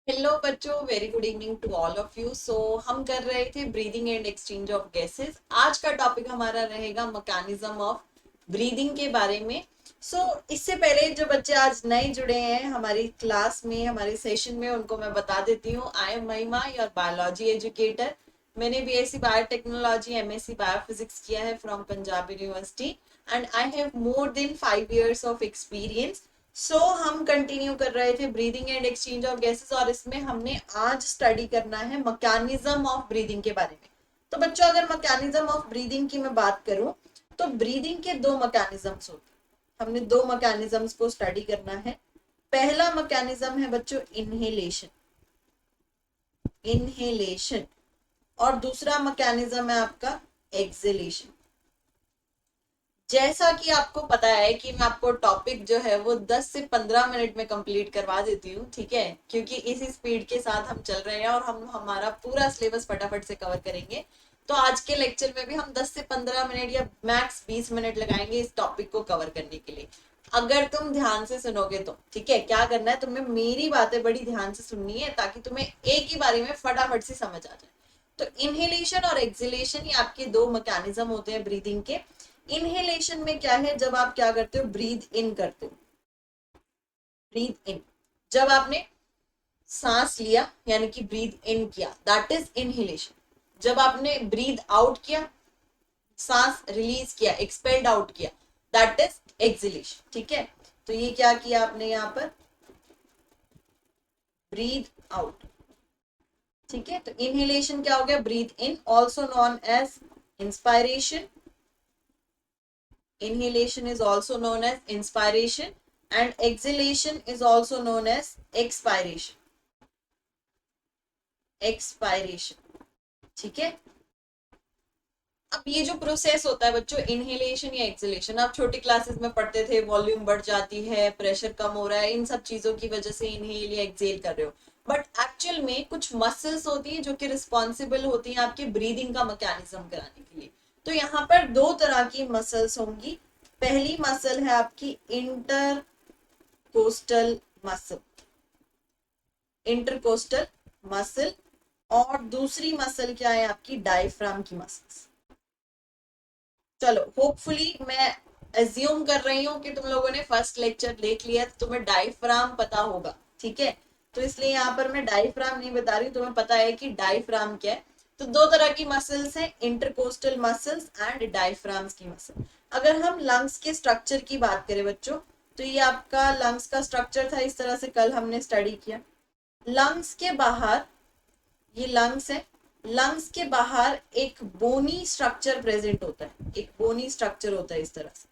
Hello बच्चों, very good evening to all of you. So हम कर रहे थे breathing and exchange of gases. आज का टॉपिक हमारा रहेगा मैकेनिज्म ऑफ ब्रीदिंग के बारे में। इससे पहले जो बच्चे आज नए जुड़े हैं हमारी क्लास में, हमारे सेशन में, उनको मैं बता देती हूँ। आई एम महिमा, योर बायोलॉजी एजुकेटर। मैंने बीएससी बायोटेक्नोलॉजी एमएससी बायोफिजिक्स किया है from Punjab university and I have more than 5 years of experience. हम कंटिन्यू कर रहे थे breathing and exchange of gases और इसमें हमने आज स्टडी करना है मैकेनिज्म ऑफ ब्रीदिंग के बारे में। तो बच्चों, अगर मैकेनिज्म ऑफ ब्रीदिंग की मैं बात करूं तो ब्रीदिंग के दो मैकेनिज्म्स होते हैं। हमने दो मैकेनिज्म्स को स्टडी करना है। पहला मैकेनिज्म है बच्चों इनहेलेशन। इनहेलेशन। और दूसरा मैकेनिज्म है आपका एक्सहेलेशन। जैसा कि आपको पता है कि मैं आपको टॉपिक जो है वो 10 से 15 मिनट में कंप्लीट करवा देती हूँ, ठीक है, क्योंकि इसी स्पीड के साथ हम चल रहे हैं और हम हमारा पूरा सिलेबस फटाफट से कवर करेंगे। तो आज के लेक्चर में भी हम 10 से 15 मिनट या मैक्स 20 मिनट लगाएंगे इस टॉपिक को कवर करने के लिए। अगर तुम ध्यान से सुनोगे तो ठीक है। क्या करना है, तुम्हें मेरी बातें बड़ी ध्यान से सुननी है ताकि तुम्हें एक ही बारी में फटाफट से समझ आ जाए। तो इनहेलेशन और एक्सहेलेशन ये आपके दो मैकेनिज्म होते हैं ब्रीदिंग के। इनहेलेशन में क्या है, जब आप क्या करते हो, ब्रीद इन करते हो। ब्रीद इन, जब आपने सांस लिया यानी कि ब्रीद इन किया, दैट इज इनहेलेशन। जब आपने ब्रीद आउट किया, सांस रिलीज किया, एक्सपेल्ड आउट किया, दैट इज एक्सहेलेशन। ठीक है, तो ये क्या किया आपने यहाँ पर, ब्रीद आउट। ठीक है, तो इनहेलेशन क्या हो गया, breathe in, also known as inspiration. Inhalation is also known as inspiration and exhalation is also known as expiration. Expiration. ठीक है। अब ये जो प्रोसेस होता है बच्चों, इनहेलेशन या एक्सहेलेशन, आप छोटी क्लासेस में पढ़ते थे, वॉल्यूम बढ़ जाती है, प्रेशर कम हो रहा है, इन सब चीजों की वजह से इनहेल या एक्सहेल कर रहे हो। बट एक्चुअल में कुछ मसल्स होती है जो कि रिस्पॉन्सिबल होती हैं आपके ब्रीदिंग का मैकेनिज्म कराने के लिए। तो यहाँ पर दो तरह की मसल्स होंगी। पहली मसल है आपकी इंटरकोस्टल मसल। Intercostal muscle. और दूसरी मसल क्या है आपकी, डायफ्राम की मसल्स। चलो, होपफुली मैं एज्यूम कर रही हूँ कि तुम लोगों ने फर्स्ट लेक्चर देख लिया तो तुम्हें डायफ्राम पता होगा। ठीक है, तो इसलिए यहाँ पर मैं डायफ्राम नहीं बता रही हूँ, तुम्हें पता है कि डायफ्राम क्या है। तो दो तरह की मसल्स हैं, इंटरकोस्टल मसल्स एंड डायफ्राम्स की मसल। अगर हम लंग्स के स्ट्रक्चर की बात करें बच्चों, तो ये आपका लंग्स का स्ट्रक्चर था, इस तरह से कल हमने स्टडी किया। लंग्स के बाहर, ये लंग्स है, लंग्स के बाहर एक बोनी स्ट्रक्चर प्रेजेंट होता है। एक बोनी स्ट्रक्चर होता है इस तरह से।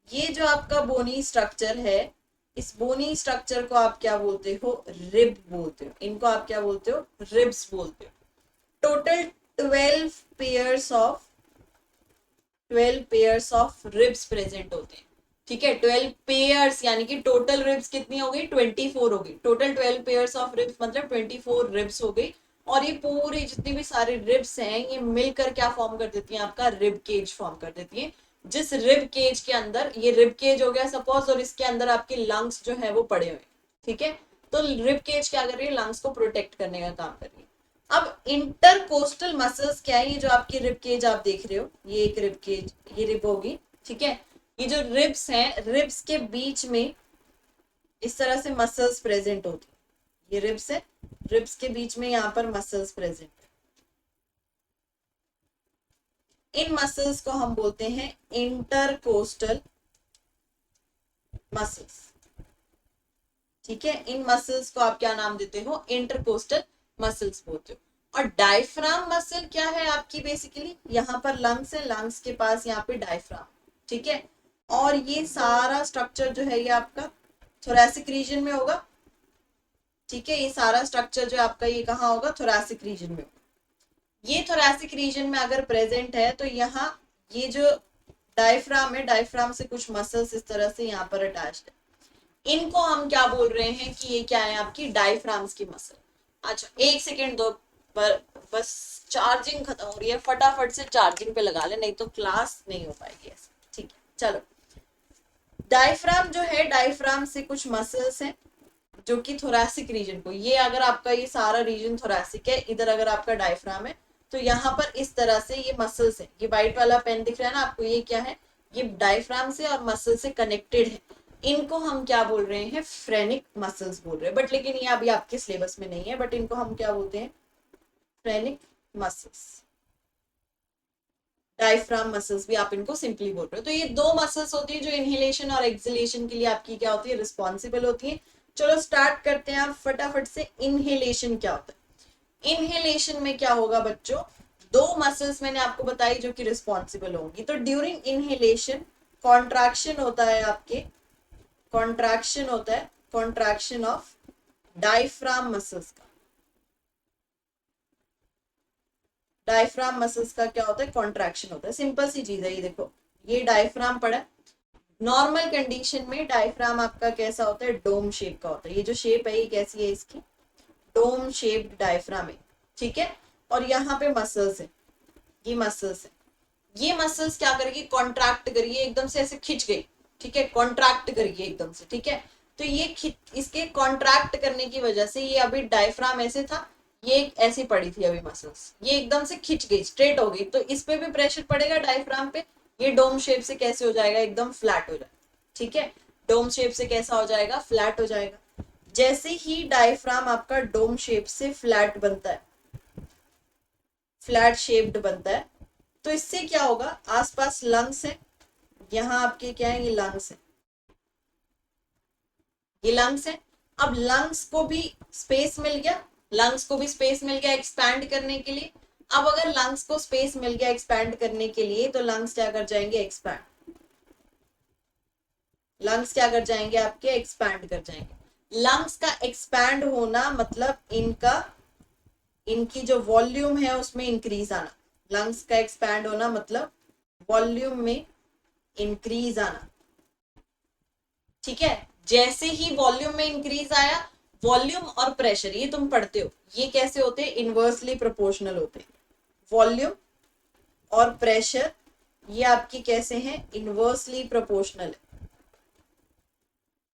ये जो आपका बोनी स्ट्रक्चर है, इस बोनी स्ट्रक्चर को आप क्या बोलते हो, रिब बोलते हो। इनको आप क्या बोलते हो, रिब्स बोलते हो। Total 12 pairs of ribs present होते हैं। ठीक है, 12 पेयर्स यानी कि टोटल रिब्स कितनी हो गई, 24 हो गई। टोटल 12 पेयर्स ऑफ रिब्स मतलब 24 रिब्स हो गई। और ये पूरी जितनी भी सारी रिब्स हैं ये मिलकर क्या फॉर्म कर देती हैं, आपका रिब केज फॉर्म कर देती है। जिस रिब केज के अंदर, ये रिब केज हो गया सपोज, और इसके अंदर आपके लंग्स जो है वो पड़े हुए। ठीक है, तो रिब केज क्या कर रही है, लंग्स को प्रोटेक्ट करने का काम कर रही है। अब इंटरकोस्टल मसल्स क्या है, ये जो आपकी रिब केज आप देख रहे हो, ये एक रिब केज, ये रिब होगी। ठीक है, ये जो रिब्स हैं, रिब्स के बीच में इस तरह से मसल्स प्रेजेंट होती है। ये रिब्स है, रिब्स के बीच में यहाँ पर मसल्स प्रेजेंट है। इन मसल्स को हम बोलते हैं इंटरकोस्टल मसल्स। ठीक है, इन मसल्स को आप क्या नाम देते हो, इंटरकोस्टल मसल्स बोलते हो। और डायफ्राम मसल क्या है आपकी, बेसिकली यहाँ पर लंग्स है, लंग्स के पास यहाँ पे डायफ्राम। ठीक है, और ये सारा स्ट्रक्चर जो है ये आपका थोरैसिक रीजन में होगा। ठीक है, ये सारा स्ट्रक्चर जो आपका ये कहाँ होगा, थोरैसिक रीजन में होगा। ये थोरैसिक रीजन में अगर प्रेजेंट है तो यहाँ ये जो डायफ्राम है, डायफ्राम से कुछ मसल्स इस तरह से यहाँ पर अटैच्ड है। इनको हम क्या बोल रहे हैं कि ये क्या है, आपकी डायफ्राम्स की मसल। अच्छा, एक सेकेंड दो, पर बस चार्जिंग खत्म हो रही है, फटाफट से चार्जिंग पे लगा ले, नहीं तो क्लास नहीं हो पाएगी ऐसे। ठीक है, चलो। डायफ्राम जो है, डायफ्राम से कुछ मसल्स हैं, जो कि थोरैसिक रीजन को, ये अगर आपका ये सारा रीजन थोरैसिक है, इधर अगर आपका डायफ्राम है, तो यहाँ पर इस तरह से ये मसल्स है, ये व्हाइट वाला पेन दिख रहा है ना आपको, ये क्या है, ये डायफ्राम से और मसल से कनेक्टेड है। इनको हम क्या बोल रहे हैं, फ्रेनिक मसल्स बोल रहे हैं, बट लेकिन ये अभी आपके सिलेबस में नहीं है, बट इनको हम क्या बोलते हैं, फ्रेनिक मसल्स, डायफ्राम मसल्स भी आप इनको सिंपली बोल रहे हो। तो ये दो मसल्स होती है जो इनहेलेशन और एक्सहेलेशन के लिए आपकी क्या होती है, रिस्पॉन्सिबल होती है। चलो स्टार्ट करते हैं आप फटाफट से। इनहेलेशन क्या होता है, इनहेलेशन में क्या होगा बच्चों, दो मसल्स मैंने आपको बताई जो कि रिस्पॉन्सिबल होंगी। तो ड्यूरिंग इनहेलेशन कॉन्ट्रैक्शन होता है आपके, कॉन्ट्रैक्शन होता है, कॉन्ट्रैक्शन ऑफ डायफ्राम मसल्स का, डायफ्राम मसल्स का क्या होता है, कॉन्ट्रैक्शन होता है। सिंपल सी चीज है, ये देखो, ये डायफ्राम पड़ा, नॉर्मल कंडीशन में डायफ्राम आपका कैसा होता है, डोम शेप का होता है। ये जो शेप है ये कैसी है इसकी, डोम शेप्ड डायफ्राम है, ठीक है। और यहाँ पे मसल्स है, ये मसल्स है, ये मसल्स क्या करेगी, कॉन्ट्रैक्ट करिए, एकदम से ऐसे खिंच गई, ठीक है, कॉन्ट्रैक्ट करिए एकदम से, ठीक है। तो ये इसके कॉन्ट्रैक्ट करने की वजह से, ये अभी डायफ्राम ऐसे था, ये ऐसी पड़ी थी अभी मसल्स, ये एकदम से खिंच गई, स्ट्रेट हो गई, तो इस पे भी प्रेशर पड़ेगा डायफ्राम पे, ये डोम शेप से कैसे हो जाएगा, एकदम फ्लैट हो जाएगा, ठीक है। डोम शेप से कैसा हो जाएगा, फ्लैट हो जाएगा। जैसे ही डायफ्राम आपका डोम शेप से फ्लैट बनता है, फ्लैट शेप्ड बनता है, तो इससे क्या होगा, आसपास लंग्स है, यहाँ आपके क्या है, ये लंग्स है, ये लंग्स है। अब लंग्स को भी स्पेस मिल गया, लंग्स को भी स्पेस मिल गया एक्सपैंड करने के लिए। अब अगर लंग्स को स्पेस मिल गया एक्सपैंड करने के लिए, तो लंग्स क्या कर जाएंगे, एक्सपैंड, लंग्स क्या कर जाएंगे आपके, एक्सपैंड कर जाएंगे। लंग्स का एक्सपैंड होना मतलब इनका, इनकी जो वॉल्यूम है उसमें इंक्रीज आना। लंग्स का एक्सपैंड होना मतलब वॉल्यूम में इंक्रीज आना, ठीक है। जैसे ही वॉल्यूम में इंक्रीज आया, वॉल्यूम और प्रेशर ये तुम पढ़ते हो, ये कैसे होते हैं, इनवर्सली प्रोपोर्शनल होते हैं। वॉल्यूम और प्रेशर ये आपकी कैसे हैं, इनवर्सली प्रोपोर्शनल है।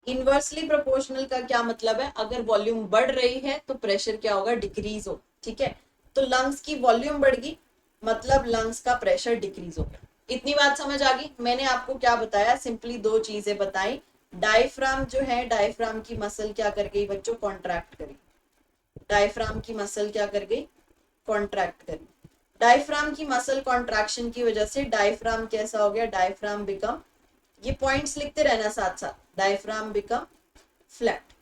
इनवर्सली प्रोपोर्शनल का क्या मतलब है, अगर वॉल्यूम बढ़ रही है तो प्रेशर क्या होगा, डिक्रीज हो, ठीक है। तो लंग्स की वॉल्यूम बढ़ गई, मतलब लंग्स का प्रेशर डिक्रीज हो गया। इतनी बात समझ आ गई। मैंने आपको क्या बताया, सिंपली दो चीजें बताई। डायफ्राम जो है, डायफ्राम की मसल क्या कर गई बच्चों, कॉन्ट्रैक्ट करी, डायफ्राम की मसल क्या कर गई, कॉन्ट्रैक्ट करी। डायफ्राम की मसल कॉन्ट्रैक्शन की वजह से डायफ्राम कैसा हो गया, डायफ्राम बिकम, ये पॉइंट्स लिखते रहना साथ साथ, डायफ्राम बिकम फ्लैट।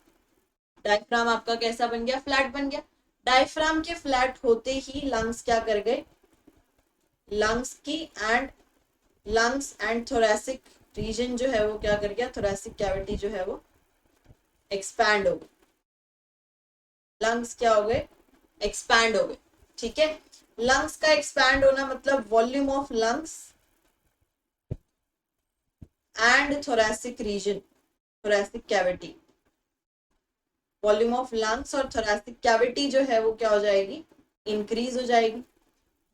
डायफ्राम आपका कैसा बन गया, फ्लैट बन गया। डायफ्राम के फ्लैट होते ही लंग्स क्या कर गए, लंग्स की and, lungs and thoracic region जो है वो क्या कर गया, थोरैसिक कैविटी जो है वो एक्सपैंड हो गई, लंग्स क्या हो गए, एक्सपैंड हो गए, ठीक है। लंग्स का एक्सपैंड होना मतलब volume of lungs and thoracic region, thoracic cavity, volume of lungs और थोरैसिक कैविटी जो है वो क्या हो जाएगी, इंक्रीज हो जाएगी।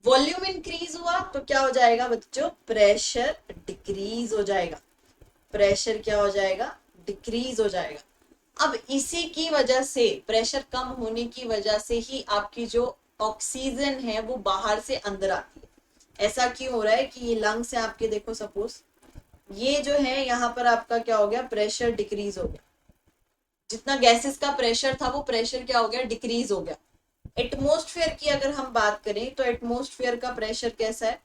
वॉल्यूम इंक्रीज हुआ तो क्या हो जाएगा बच्चों, प्रेशर डिक्रीज हो जाएगा, प्रेशर क्या हो जाएगा, डिक्रीज हो जाएगा। अब इसी की वजह से, प्रेशर कम होने की वजह से ही आपकी जो ऑक्सीजन है वो बाहर से अंदर आती है। ऐसा क्यों हो रहा है कि ये लंग्स है आपके, देखो सपोज ये जो है यहाँ पर आपका क्या हो गया, प्रेशर डिक्रीज हो गया, जितना गैसेस का प्रेशर था वो प्रेशर क्या हो गया, डिक्रीज हो गया। एटमोस्फेयर की अगर हम बात करें तो एटमोस्फेयर का प्रेशर कैसा है,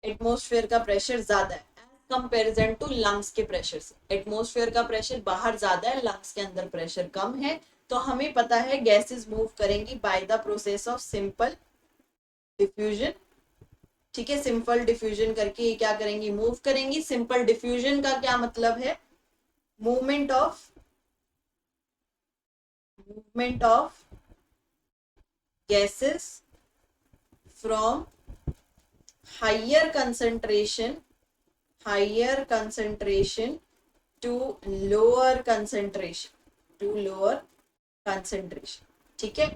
एटमोस्फेयर का प्रेशर ज्यादा है कंपेरिजन टू लंग्स के प्रेशर से। एटमोस्फेयर का प्रेशर बाहर ज्यादा है, लंग्स के अंदर प्रेशर कम है। तो हमें पता है गैसेस मूव करेंगी by the process of simple diffusion, ठीक है। सिंपल डिफ्यूजन करके ये क्या करेंगी, मूव करेंगी। सिंपल डिफ्यूजन का क्या मतलब है, movement of, movement of gases from higher concentration, higher concentration to lower concentration, to lower concentration, ठीक है।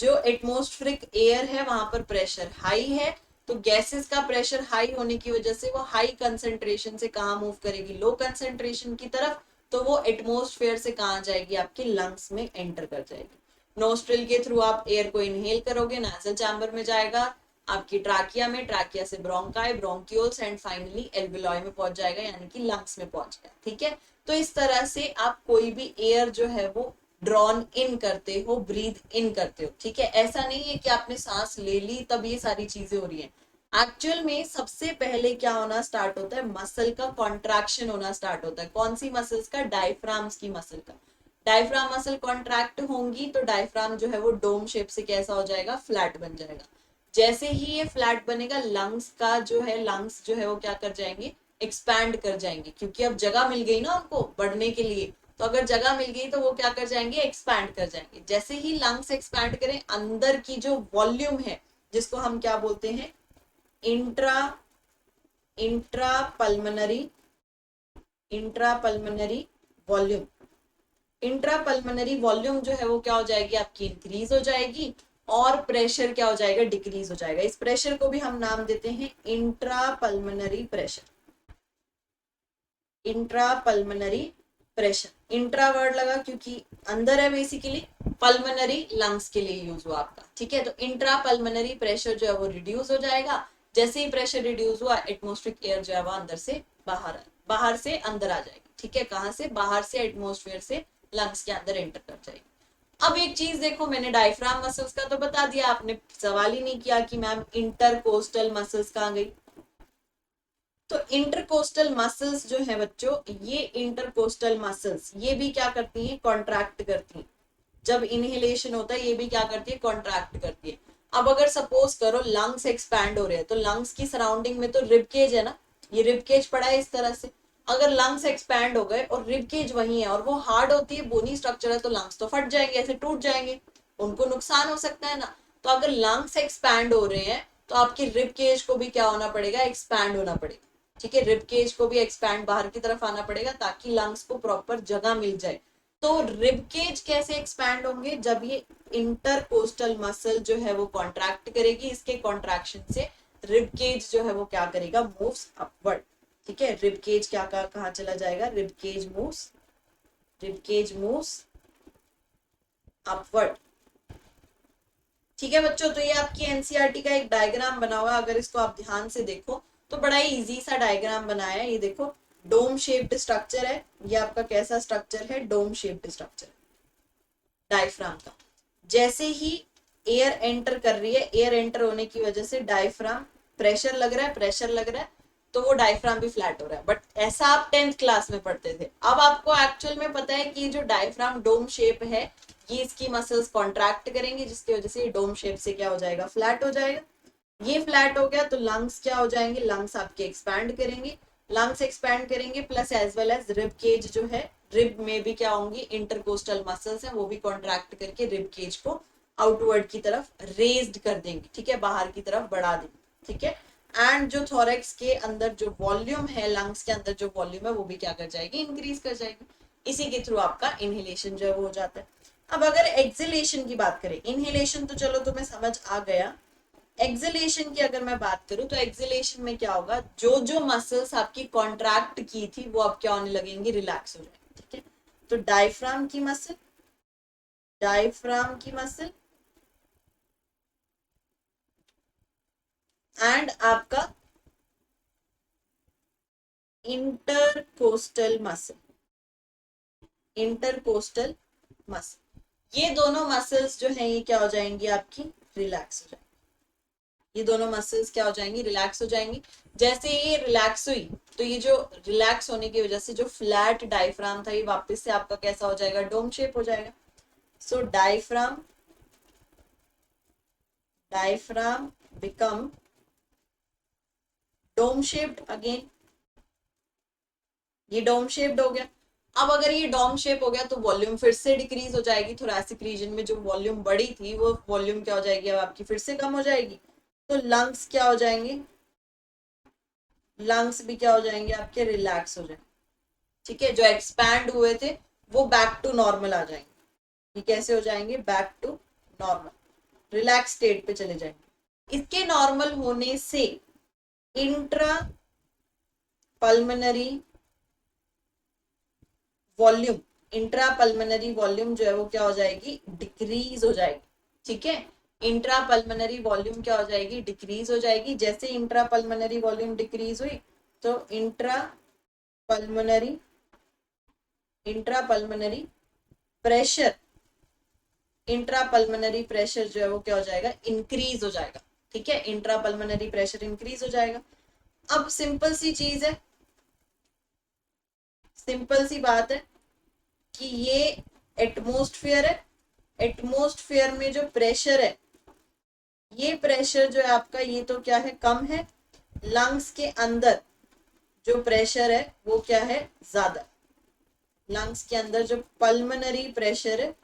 जो एटमोस्फेरिक एयर है वहां पर प्रेशर हाई है, तो गैसेस का प्रेशर हाई होने की वजह से वो हाई कंसेंट्रेशन से कहाँ मूव करेगी, लो कंसेंट्रेशन की तरफ। तो वो एटमोस्फेयर से कहाँ जाएगी, आपके लंग्स में एंटर कर जाएगी। नोस्ट्रिल के थ्रू आप एयर को इनहेल करोगे, नासल चैम्बर में जाएगा, आपकी ट्राकिया में, ट्राकिया से ब्रोंकाई, ब्रोंक्यूल्स एंड फाइनली एल्विलॉय में पहुंच जाएगा, यानी कि लंग्स में पहुंच गया। ठीक है, तो इस तरह से आप कोई भी एयर जो है वो ड्रॉन इन करते हो, ब्रीथ इन करते हो। ठीक है, ऐसा नहीं है कि आपने सांस ले ली तब ये सारी चीजें हो रही हैं। एक्चुअल में सबसे पहले क्या होना स्टार्ट होता है, मसल का कॉन्ट्रैक्शन होना स्टार्ट होता है। कौन सी मसल्स का, डायफ्राम्स की मसल का। डायफ्राम मसल कॉन्ट्रैक्ट होंगी तो डायफ्राम जो है वो डोम शेप से कैसा हो जाएगा, फ्लैट बन जाएगा। जैसे ही ये फ्लैट बनेगा, लंग्स का जो है, लंग्स जो है वो क्या कर जाएंगे, एक्सपैंड कर जाएंगे, क्योंकि अब जगह मिल गई ना उनको बढ़ने के लिए। तो अगर जगह मिल गई तो वो क्या कर जाएंगे, एक्सपैंड कर जाएंगे। जैसे ही लंग्स एक्सपैंड करें, अंदर की जो वॉल्यूम है, जिसको हम क्या बोलते हैं, intra intra pulmonary volume. Intra pulmonary volume जो है वो क्या हो जाएगी, आपकी इंक्रीज हो जाएगी, और प्रेशर क्या हो जाएगा, डिक्रीज हो जाएगा। इस प्रेशर को भी हम नाम देते हैं intra pulmonary pressure. Intra pulmonary pressure, intra word लगा क्योंकि अंदर है बेसिकली, पल्मनरी लंग्स के लिए यूज हुआ आपका। ठीक है, तो इंट्रा पल्मनरी प्रेशर जो है वो रिड्यूस हो जाएगा। जैसे ही प्रेशर रिड्यूस हुआ, एटमोस्फेरिक एयर जो है वो अंदर से बाहर से अंदर आ जाएगी। ठीक है, कहां से, बाहर से, एटमोस्फेयर से लंग्स के अंदर एंटर कर जाएगी। अब एक चीज देखो, मैंने डायफ्राम मसल्स का तो बता दिया, आपने सवाल ही नहीं किया कि मैम इंटरकोस्टल मसल्स कहाँ गई। तो इंटरकोस्टल मसल्स जो है बच्चों, ये इंटरकोस्टल मसल्स ये भी क्या करती हैं, कॉन्ट्रैक्ट करती हैं। जब इनहेलेशन होता है ये भी क्या करती है, कॉन्ट्रैक्ट करती है। अब अगर सपोज करो लंग्स एक्सपैंड हो रहे हैं, तो लंग्स की सराउंडिंग में तो रिब केज है ना, ये रिब केज पड़ा है इस तरह से। अगर लंग्स एक्सपैंड हो गए और रिब केज वही है और वो हार्ड होती है, बोनी स्ट्रक्चर है, तो लंग्स तो फट जाएंगे, ऐसे टूट जाएंगे, उनको नुकसान हो सकता है ना। तो अगर लंग्स एक्सपैंड हो रहे हैं तो आपकी रिब केज को भी क्या होना पड़ेगा, एक्सपैंड होना पड़ेगा। ठीक है, रिब केज को भी एक्सपैंड बाहर की तरफ आना पड़ेगा ताकि लंग्स को प्रॉपर जगह मिल जाए। तो रिब केज कैसे एक्सपैंड होंगे, जब ये इंटरकोस्टल मसल जो है वो कॉन्ट्रैक्ट करेगी, इसके कॉन्ट्रैक्शन से रिब केज जो है वो क्या करेगा, मूव्स अपवर्ड। ठीक है, रिब केज क्या कहाँ चला जाएगा, रिब केज मूव्स अपवर्ड। ठीक है बच्चों, तो ये आपकी एनसीईआरटी का एक डायग्राम बना हुआ है, अगर इसको आप ध्यान से देखो तो बड़ा ही इजी सा डायग्राम बनाया है। ये देखो, डोम शेप्ड स्ट्रक्चर है, ये आपका कैसा स्ट्रक्चर है, डोम शेप्ड स्ट्रक्चर डायफ्राम का। जैसे ही एयर एंटर कर रही है, एयर एंटर होने की वजह से डायफ्राम प्रेशर लग रहा है, तो वो डायफ्राम भी फ्लैट हो रहा है। बट ऐसा आप 10th क्लास में पढ़ते थे। अब आपको एक्चुअल में पता है कि जो डायफ्राम डोम शेप है, ये इसकी मसल्स कॉन्ट्रैक्ट करेंगी, जिसकी वजह से ये डोम शेप से क्या हो जाएगा, फ्लैट हो जाएगा। ये फ्लैट हो गया तो लंग्स क्या हो जाएंगे, लंग्स आपके एक्सपैंड करेंगे, plus as well as rib cage जो है, रिब में भी क्या होंगी, इंटरकोस्टल मसल्स हैं, वो भी कॉन्ट्रैक्ट करके रिब केज को आउटवर्ड की तरफ रेज्ड कर देंगे। ठीक है, बाहर की तरफ बढ़ा देंगे। ठीक है, एंड जो थोरेक्स के अंदर जो वॉल्यूम है, लंग्स के अंदर जो वॉल्यूम है, वो भी क्या कर जाएगी, इंक्रीज कर जाएगी। इसी के थ्रू आपका इनहेलेशन जो है वो हो जाता है। अब अगर एक्सहेलेशन की बात करें, इनहेलेशन तो चलो तुम्हें समझ आ गया, एक्सहेलेशन की अगर मैं बात करूं तो एक्सहेलेशन में क्या होगा, जो जो मसल्स आपकी कॉन्ट्रैक्ट की थी वो अब क्या होने लगेंगी, रिलैक्स हो जाएंगी। ठीक है, तो डायफ्राम की मसल एंड आपका इंटरकोस्टल मसल, ये दोनों मसल्स जो है ये क्या हो जाएंगी, आपकी रिलैक्स हो जाएंगी। ये दोनों मसल्स क्या हो जाएंगी, रिलैक्स हो जाएंगी। जैसे ये रिलैक्स हुई, तो ये जो रिलैक्स होने की वजह से जो फ्लैट डायफ्राम था, ये वापस से आपका कैसा हो जाएगा, डोम शेप हो जाएगा। So diaphragm become dome shaped again, ये डोम शेप्ड हो गया। अब अगर ये डोम शेप हो गया तो वॉल्यूम फिर से डिक्रीज हो जाएगी, थोरैसिक रीजन में जो वॉल्यूम बढ़ी थी वो वॉल्यूम क्या हो जाएगी, अब आपकी फिर से कम हो जाएगी। तो लंग्स क्या हो जाएंगे, लंग्स भी क्या हो जाएंगे, आपके रिलैक्स हो जाएंगे। ठीक है, जो एक्सपैंड हुए थे वो बैक टू नॉर्मल आ जाएंगे। ये कैसे हो जाएंगे, back to normal, relax state पे चले जाएंगे। इसके नॉर्मल होने से intra pulmonary volume, intra pulmonary volume जो है वो क्या हो जाएगी, डिक्रीज हो जाएगी। ठीक है, इंट्रा पल्मोनरी वॉल्यूम क्या हो जाएगी, डिक्रीज हो जाएगी। जैसे इंट्रा पल्मोनरी वॉल्यूम डिक्रीज हुई तो pulmonary intra pulmonary pressure, intra pulmonary pressure जो है वो क्या हो जाएगा, इंक्रीज हो जाएगा। ठीक है, इंट्रा पल्मोनरी प्रेशर इंक्रीज हो जाएगा। अब सिंपल सी चीज है, सिंपल सी बात है कि ये एटमोस्फियर है, एटमोस्फियर में जो प्रेशर है, ये प्रेशर जो है आपका, ये तो क्या है, कम है। लंग्स के अंदर जो प्रेशर है वो क्या है, ज्यादा। लंग्स के अंदर जो पल्मोनरी प्रेशर है,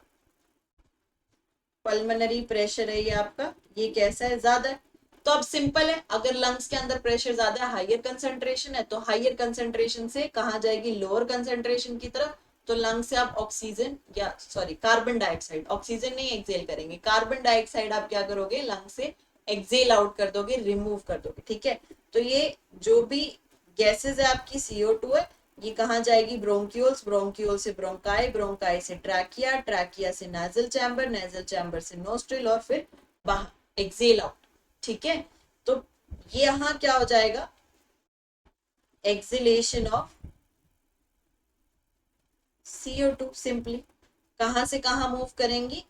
पल्मोनरी प्रेशर है ये आपका, ये कैसा है, ज्यादा है। तो अब सिंपल है, अगर लंग्स के अंदर प्रेशर ज्यादा है, हाइयर कंसंट्रेशन है, तो हाइयर कंसंट्रेशन से कहाँ जाएगी, लोअर कंसंट्रेशन की तरफ। तो लंग से आप ऑक्सीजन या सॉरी कार्बन डाइऑक्साइड, ऑक्सीजन नहीं एक्सेल करेंगे, कार्बन डाइऑक्साइड आप क्या करोगे, लंग से एक्सेल आउट कर दोगे, रिमूव कर दोगे। ठीक है, तो ये जो भी गैसेज है आपकी CO2 है, ये कहाँ जाएगी, ब्रोंक्यूल्स, ब्रोंक्यूल से ब्रोंकाई, ब्रोंकाई से ट्रैकिया, ट्रैकिया से नेजल चैम्बर, नेजल चैम्बर से नोस्ट्रिल, और फिर बाहर एक्सेल आउट। ठीक है, तो ये यहां क्या हो जाएगा, एक्सेलेशन ऑफ CO2 सिंपली। कहां से कहां मूव करेंगी,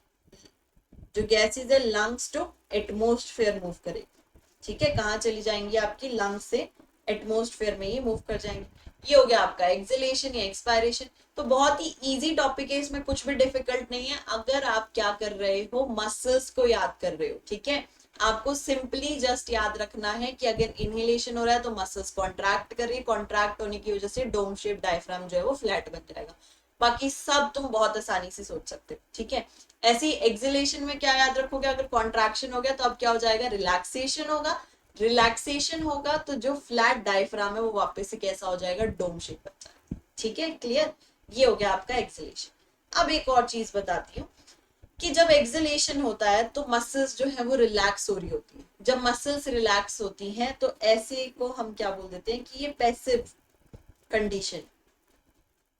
जो गैसेज है लंग्स टू एटमोस्फेयर मूव करेगी। ठीक है, कहां चली जाएंगी, आपकी लंग्स से एटमोस्फेयर में ये मूव कर जाएंगे। ये हो गया आपका एक्सेलेशन या एक्सपायरेशन। तो बहुत ही इजी टॉपिक है, इसमें कुछ भी डिफिकल्ट नहीं है, अगर आप क्या कर रहे हो, मसल्स को याद कर रहे हो। ठीक है, आपको सिंपली जस्ट याद रखना है कि अगर इनहेलेशन हो रहा है तो मसल्स कॉन्ट्रैक्ट कर रही है, कॉन्ट्रैक्ट होने की वजह से डोम शेप डायफ्राम जो है वो फ्लैट बन जाएगा। बाकी सब तुम बहुत आसानी से सोच सकते हो। ठीक है, ऐसे ही एक्सेलेशन में क्या याद रखोगे, अगर कॉन्ट्रैक्शन हो गया तो अब क्या हो जाएगा, रिलैक्सेशन होगा। रिलैक्सेशन होगा तो जो फ्लैट डायफ्राम है वो वापस से कैसा हो जाएगा, डोम शेप बन जाएगा। ठीक है, क्लियर, ये हो गया आपका एक्सेलेशन। अब एक और चीज बताती हूँ कि जब एक्सेलेशन होता है तो मसल्स जो है वो रिलैक्स हो रही होती है। जब मसल्स रिलैक्स होती हैं तो ऐसे को हम क्या बोल देते हैं कि ये पैसिव कंडीशन।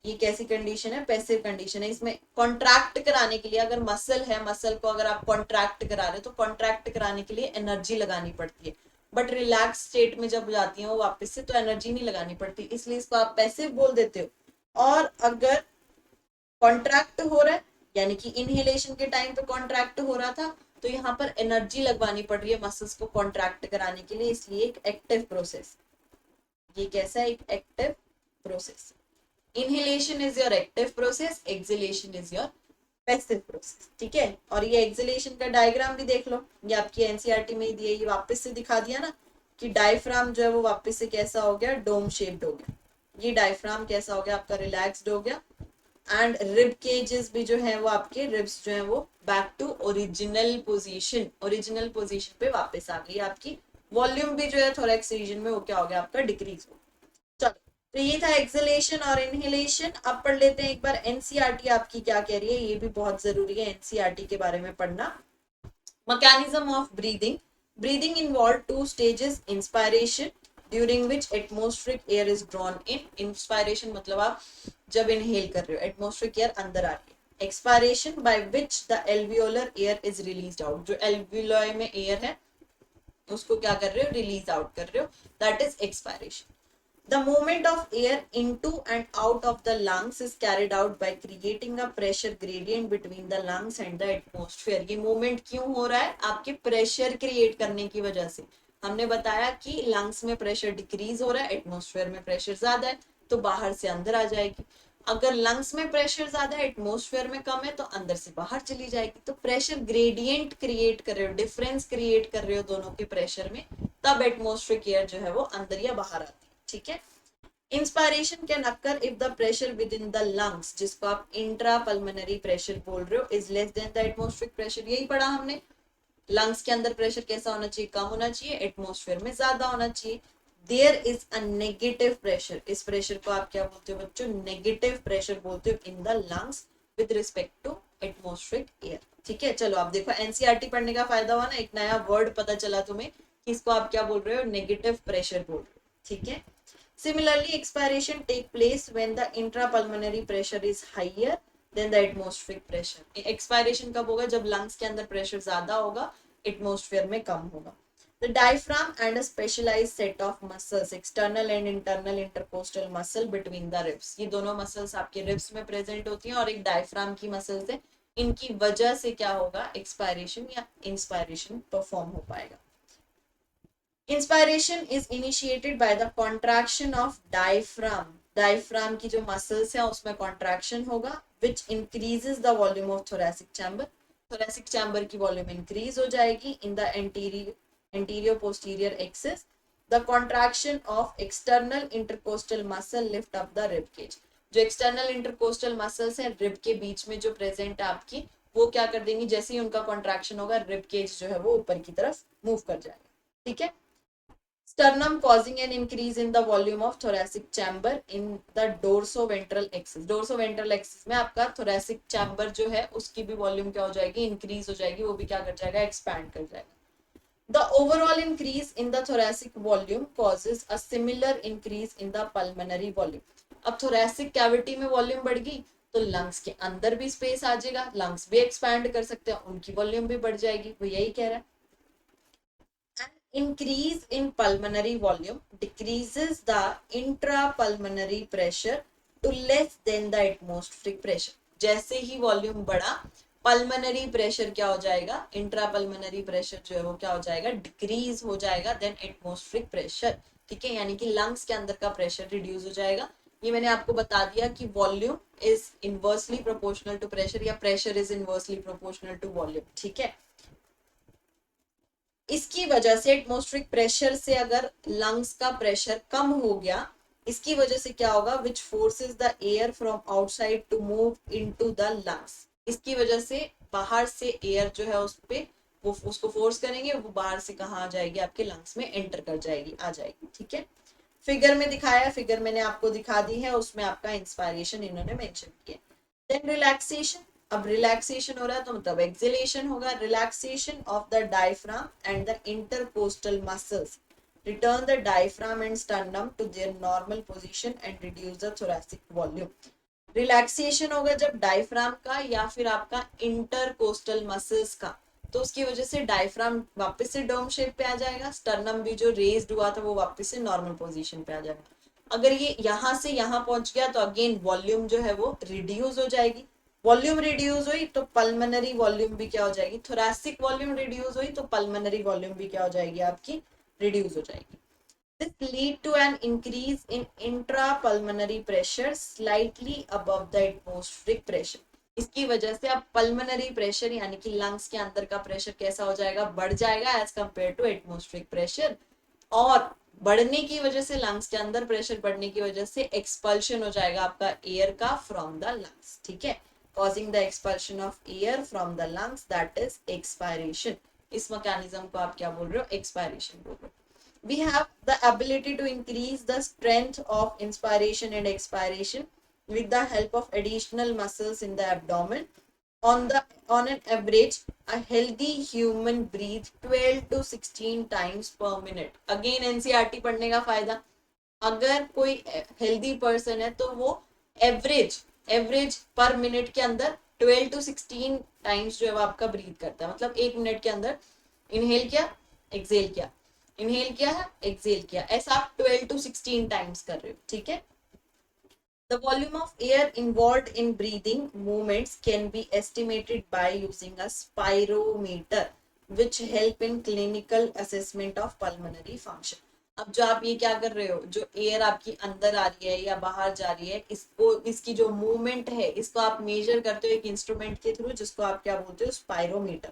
ये कैसी कंडीशन है, पैसिव कंडीशन है। इसमें कॉन्ट्रैक्ट कराने के लिए, अगर मसल है, मसल को अगर आप कॉन्ट्रैक्ट करा रहे हो तो कॉन्ट्रैक्ट कराने के लिए एनर्जी लगानी पड़ती है। बट रिलैक्स स्टेट में जब जाती है वो वापस से, तो एनर्जी नहीं लगानी पड़ती, इसलिए इसको आप पैसिव बोल देते हो। और अगर कॉन्ट्रैक्ट हो रहा है, यानी कि इनहेलेशन के टाइम पे कॉन्ट्रैक्ट हो रहा था, तो यहाँ पर एनर्जी लगवानी पड़ रही है मसल्स को कॉन्ट्रैक्ट कराने के लिए, इसलिए एक एक्टिव प्रोसेस। ये कैसा है, एक active process. Inhalation is your active process, exhalation is your passive process. ठीक है, और ये एक्सहेलेशन का डायग्राम भी देख लो, ये आपकी एनसीईआरटी में ही दिया, ये वापस से दिखा दिया ना कि डायफ्राम जो है वो वापस से कैसा हो गया, डोम शेप्ड हो गया। ये डायफ्राम कैसा हो गया आपका, रिलैक्स्ड हो गया। एंड रिब केजेस भी जो है वो आपके रिब्स जो है वो back to original position, original position पे वापस आ गई आपकी। वॉल्यूम भी जो है थोरैक्स रीजन में वो क्या हो गया आपका, डिक्रीज हो। चलो, तो ये था एक्सहेलेशन और इनहेलेशन। अब पढ़ लेते हैं एक बार एनसीईआरटी आपकी क्या कह रही है, ये भी बहुत जरूरी है एनसीईआरटी के बारे में पढ़ना। Mechanism of breathing, breathing involve two stages, inspiration during which atmospheric air is drawn in. Inspiration मतलब आप जब इनहेल कर रहे हो, एटमोस्फेरिक एयर अंदर आ रही है। Expiration by which the alveolar air is released out, जो एल्वियोलाई में एयर है उसको क्या कर रहे हो, रिलीज आउट कर रहे हो, that is expiration. The movement of air into and out of the lungs is carried out by creating a pressure gradient between the lungs and the atmosphere. ये movement क्यों हो रहा है, आपके प्रेशर क्रिएट करने की वजह से। हमने बताया कि लंग्स में प्रेशर डिक्रीज हो रहा है, एटमोस्फेयर में प्रेशर ज्यादा है, तो बाहर से अंदर आ जाएगी। अगर लंग्स में प्रेशर ज्यादा है, एटमोस्फेयर में कम है, तो अंदर से बाहर चली जाएगी। तो प्रेशर ग्रेडियंट क्रिएट कर रहे हो, डिफरेंस क्रिएट कर रहे हो दोनों के प्रेशर में, तब एटमोस्फेरिक एयर जो है वो अंदर या बाहर आती है। ठीक है, inspiration can occur if the pressure with in the lungs, जिसको आप इंट्रा पल्मोनरी प्रेशर बोल रहे हो, is less than the atmospheric pressure. यही पढ़ा हमने, लंग्स के अंदर प्रेशर कैसा होना चाहिए, कम होना चाहिए, एटमोस्फेयर में ज्यादा होना चाहिए। There is a negative pressure, इस प्रेशर को आप क्या बोलते हो बच्चों, नेगेटिव प्रेशर बोलते हो in the lungs with respect to atmospheric air. ठीक है, चलो आप देखो एनसीईआरटी पढ़ने का फायदा हुआ ना, एक नया वर्ड पता चला तुम्हें कि इसको आप क्या बोल रहे हो, नेगेटिव प्रेशर बोल रहे हो। ठीक है, Similarly, expiration take place when the intrapulmonary pressure is higher than the atmospheric pressure. Expiration कब होगा? जब lungs के अंदर pressure ज्यादा होगा, atmosphere में कम होगा. The diaphragm and a specialized set of muscles, external and internal intercostal muscle between the ribs. ये दोनों muscles आपके ribs में present होती हैं और एक diaphragm की muscles है. इनकी वजह से क्या होगा? expiration या inspiration perform हो पाएगा. Inspiration is initiated by the contraction of diaphragm. Diaphragm की जो muscles हैं उसमें contraction होगा, which increases the volume of thoracic chamber. Thoracic chamber की volume increase हो जाएगी in the anterior posterior axis. The contraction of external intercostal muscle lift up the rib cage. जो external intercostal muscles हैं rib के बीच में जो present है आपकी, वो क्या कर देंगी? जैसे ही उनका contraction होगा, rib cage जो है वो ऊपर की तरफ move कर जाएगा. ठीक है. Sternum causing an increase in the volume of thoracic chamber in the dorsoventral axis. Dorsoventral axis में आपका thoracic chamber जो है उसकी भी volume क्या हो जाएगी? Increase हो जाएगी. वो भी क्या कर जाएगा? Expand कर जाएगा. The overall increase in the thoracic volume causes a similar increase in the pulmonary volume. अब thoracic cavity में volume बढ़ गई तो lungs के अंदर भी space आ जाएगा, lungs भी expand कर सकते हैं, उनकी volume भी बढ़ जाएगी. वो यही कह रहा है. An increase in pulmonary volume decreases the intrapulmonary pressure to less than the atmospheric pressure. जैसे ही volume बढ़ा, पल्मनरी प्रेशर क्या हो जाएगा? इंट्रापल्मनरी प्रेशर जो है वो क्या हो जाएगा? डिक्रीज हो जाएगा देन एटमॉस्फेरिक प्रेशर. ठीक है, यानी कि लंग्स के अंदर का प्रेशर रिड्यूस हो जाएगा. ये मैंने आपको बता दिया कि volume is inversely proportional to pressure या pressure is inversely proportional to volume. ठीक है, इसकी वजह से एटमॉस्फेरिक प्रेशर से अगर लंग्स का प्रेशर कम हो गया, इसकी वजह से क्या होगा? Which forces the air from outside to move into the lungs. इसकी वजह से बाहर से एयर जो है उस पे वो उसको फोर्स करेंगे, वो बाहर से कहाँ आ जाएगी? आपके लंग्स में एंटर कर जाएगी, आ जाएगी. ठीक है, फिगर में दिखाया, फिगर मैंने आपको दिखा दी है, उसमें आपका इंस्पायरेशन इन्होंने मेंशन किया. Then relaxation. अब रिलैक्सेशन हो रहा है तो मतलब एक्सहेलेशन होगा. Relaxation of the diaphragm and the intercostal muscles return the diaphragm and sternum to their normal position and reduce the thoracic volume. Relaxation होगा जब डायफ्राम का या फिर आपका इंटरकोस्टल मसल्स का, तो उसकी वजह से डायफ्राम वापस से डोम शेप पे आ जाएगा, स्टर्नम भी जो रेज्ड हुआ था वो वापस से नॉर्मल पोजीशन पे आ जाएगा. अगर ये यहाँ से यहाँ पहुंच गया तो अगेन वॉल्यूम जो है वो रिड्यूस हो जाएगी. वॉल्यूम रिड्यूस हुई तो पल्मनरी वॉल्यूम भी क्या हो जाएगी? थोरैसिक वॉल्यूम रिड्यूस हुई तो पल्मनरी वॉल्यूम भी क्या हो जाएगी? आपकी रिड्यूस हो जाएगी. This lead to an increase in intrapulmonary pressure slightly above the atmospheric pressure. इसकी वजह से अब पल्मनरी प्रेशर यानी कि लंग्स के अंदर का प्रेशर कैसा हो जाएगा? बढ़ जाएगा as compare to atmospheric pressure. और बढ़ने की वजह से लंग्स के अंदर प्रेशर बढ़ने की वजह से एक्सपल्शन हो जाएगा आपका एयर का फ्रॉम द लंग्स. ठीक है, causing the expulsion of air from the lungs, that is expiration. इस मैकेनिज्म को आप क्या बोल रहे हो? एक्सपायरेशन बोल रहे हो. We have the ability to increase the strength of inspiration and expiration with the help of additional muscles in the abdomen. On an average, a healthy human breathes 12 to 16 times per minute. Again NCERT पढ़ने का फायदा. अगर कोई healthy person है तो वो average पर minute के अंदर 12 to 16 टाइम्स जो है वो आपका ब्रीथ करता है. मतलब एक मिनट के अंदर इनहेल किया, एक्सहेल किया, इनहेल किया है, एक्सहेल किया, ऐसा आप 12 to 16 टाइम्स कर रहे हो. ठीक है. The volume of air involved in breathing movements can be estimated by using a spirometer, which help in clinical assessment of pulmonary function. अब जो आप ये क्या कर रहे हो? जो एयर आपकी अंदर आ रही है या बाहर जा रही है, इसको इसकी जो मूवमेंट है इसको आप मेजर करते हो एक इंस्ट्रूमेंट के थ्रू, जिसको आप क्या बोलते हो? स्पायरोमीटर.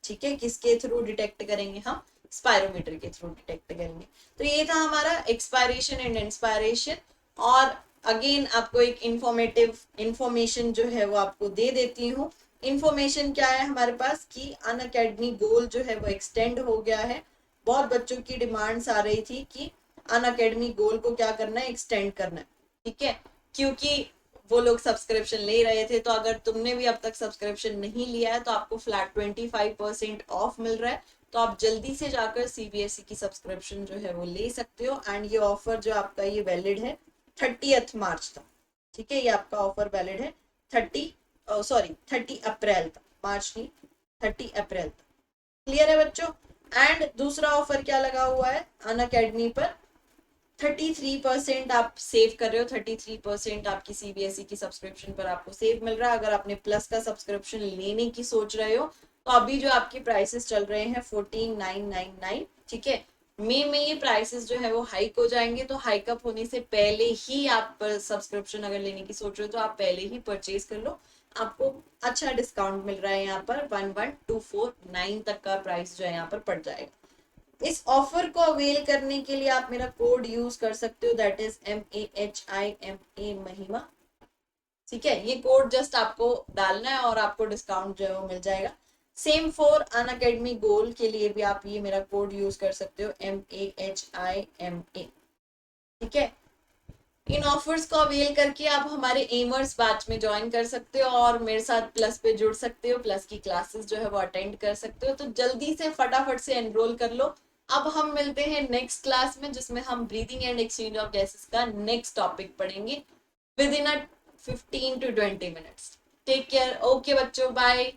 ठीक है, किसके थ्रू डिटेक्ट करेंगे हम? स्पायरोमीटर के थ्रू डिटेक्ट करेंगे. तो ये था हमारा एक्सपायरेशन एंड इंस्पायरेशन. और अगेन आपको एक इंफॉर्मेशन जो है वो आपको दे देती हूँ. इंफॉर्मेशन क्या है हमारे पास कि अनअकैडमी गोल जो है वो एक्सटेंड हो गया है. बहुत बच्चों की डिमांड्स आ रही थी कि अनअकैडमी गोल को क्या करना है? एक्सटेंड करना है. ठीक है, क्योंकि वो लोग सब्सक्रिप्शन ले रहे थे. तो अगर तुमने भी अब तक सब्सक्रिप्शन नहीं लिया है तो आपको फ्लैट 25% ऑफ मिल रहा है. तो आप जल्दी से जाकर सीबीएसई की सब्सक्रिप्शन जो है वो ले सकते हो। एंड ये ऑफर जो आपका ये वैलिड है 30 मार्च तक, ठीक है। ये आपका ऑफर वैलिड है 30 अप्रैल तक, मार्च नहीं, 30 अप्रैल तक। क्लियर है बच्चों। एंड दूसरा ऑफर क्या लगा हुआ है अन अकेडमी पर, 33% आप सेव कर रहे हो, 33% आपकी सीबीएसई की सब्सक्रिप्शन पर आपको सेव मिल रहा है। अगर आपने प्लस का सब्सक्रिप्शन लेने की सोच रहे हो तो अभी जो आपके प्राइसेस चल रहे हैं 14,999, ठीक है। मई में ये प्राइसेस जो है वो हाइक हो जाएंगे, तो हाइक अप होने से पहले ही आप सब्सक्रिप्शन अगर लेने की सोच रहे हो तो आप पहले ही परचेज कर लो। आपको अच्छा डिस्काउंट मिल रहा है यहाँ पर, 11,249 तक का प्राइस जो है यहाँ पर पड़ जाएगा। इस ऑफर को अवेल करने के लिए आप मेरा कोड यूज कर सकते हो, दैट इज MAHIMA महिमा, ठीक है। ये कोड जस्ट आपको डालना है और आपको डिस्काउंट जो है वो मिल जाएगा। सेम फॉर अन अकेडमी गोल के लिए भी आप ये मेरा कोड यूज कर सकते हो, MAHIMA, ठीक है। इन ऑफर्स को अवेल करके आप हमारे एमर्स बैच में ज्वाइन कर सकते हो और मेरे साथ प्लस पे जुड़ सकते हो, प्लस की क्लासेस जो है वो अटेंड कर सकते हो। तो जल्दी से फटाफट से एनरोल कर लो। अब हम मिलते हैं नेक्स्ट क्लास में, जिसमें हम breathing and exchange of gases का नेक्स्ट टॉपिक पढ़ेंगे within a 15 to 20 minutes। Take care, okay बच्चों, बाय।